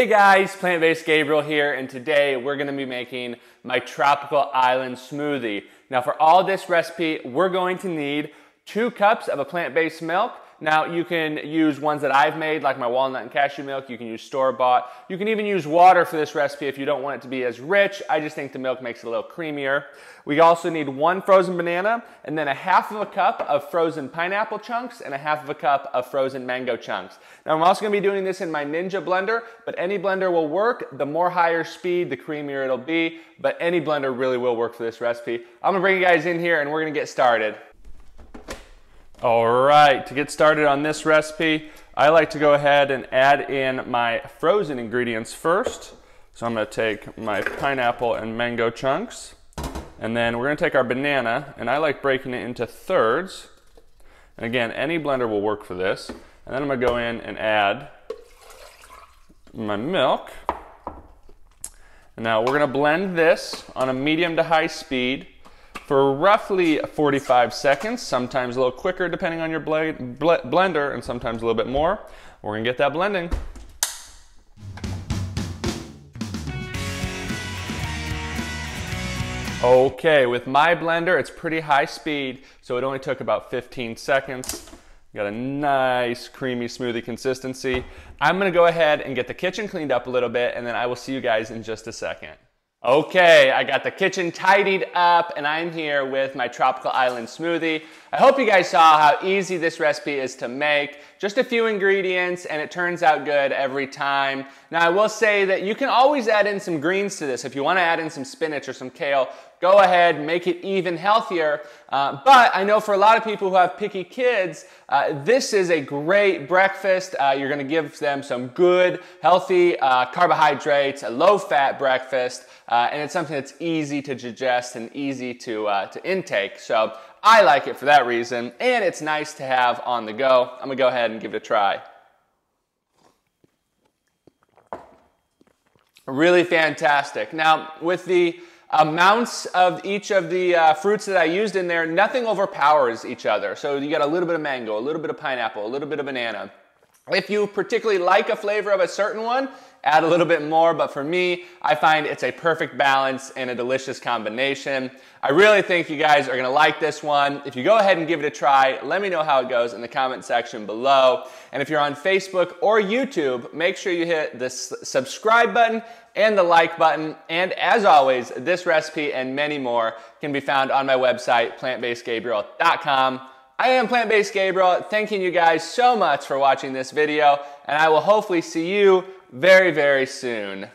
Hey guys, Plant-Based Gabriel here, and today we're going to be making my tropical island smoothie. Now for all this recipe, we're going to need 2 cups of a plant-based milk. Now you can use ones that I've made, like my walnut and cashew milk. You can use store-bought. You can even use water for this recipe if you don't want it to be as rich. I just think the milk makes it a little creamier. We also need 1 frozen banana, and then 1/2 of a cup of frozen pineapple chunks, and 1/2 of a cup of frozen mango chunks. Now I'm also going to be doing this in my Ninja blender, but any blender will work. The more higher speed, the creamier it'll be, but any blender really will work for this recipe. I'm going to bring you guys in here and we're going to get started. All right, to get started on this recipe, I like to go ahead and add in my frozen ingredients first. So I'm going to take my pineapple and mango chunks, and then we're going to take our banana, and I like breaking it into thirds. And again, any blender will work for this. And then I'm going to go in and add my milk. And now we're going to blend this on a medium to high speed for roughly 45 seconds, sometimes a little quicker depending on your blender, and sometimes a little bit more. We're going to get that blending. Okay, with my blender, it's pretty high speed, so it only took about 15 seconds. Got a nice creamy smoothie consistency. I'm going to go ahead and get the kitchen cleaned up a little bit, and then I will see you guys in just a second. Okay, I got the kitchen tidied up and I'm here with my tropical island smoothie. I hope you guys saw how easy this recipe is to make. Just a few ingredients and it turns out good every time. Now I will say that you can always add in some greens to this. If you want to add in some spinach or some kale, go ahead, make it even healthier. But I know for a lot of people who have picky kids, this is a great breakfast. You're going to give them some good, healthy carbohydrates, a low-fat breakfast, and it's something that's easy to digest and easy to intake. So I like it for that reason, and it's nice to have on the go. I'm going to go ahead and give it a try. Really fantastic. Now, with the amounts of each of the fruits that I used in there, nothing overpowers each other. So you got a little bit of mango, a little bit of pineapple, a little bit of banana. If you particularly like a flavor of a certain one, add a little bit more, but for me, I find it's a perfect balance and a delicious combination. I really think you guys are gonna like this one. If you go ahead and give it a try, let me know how it goes in the comment section below. And if you're on Facebook or YouTube, make sure you hit the subscribe button and the like button. And as always, this recipe and many more can be found on my website, plantbasedgabriel.com. I am Plant-Based Gabriel, thanking you guys so much for watching this video, and I will hopefully see you very, very soon.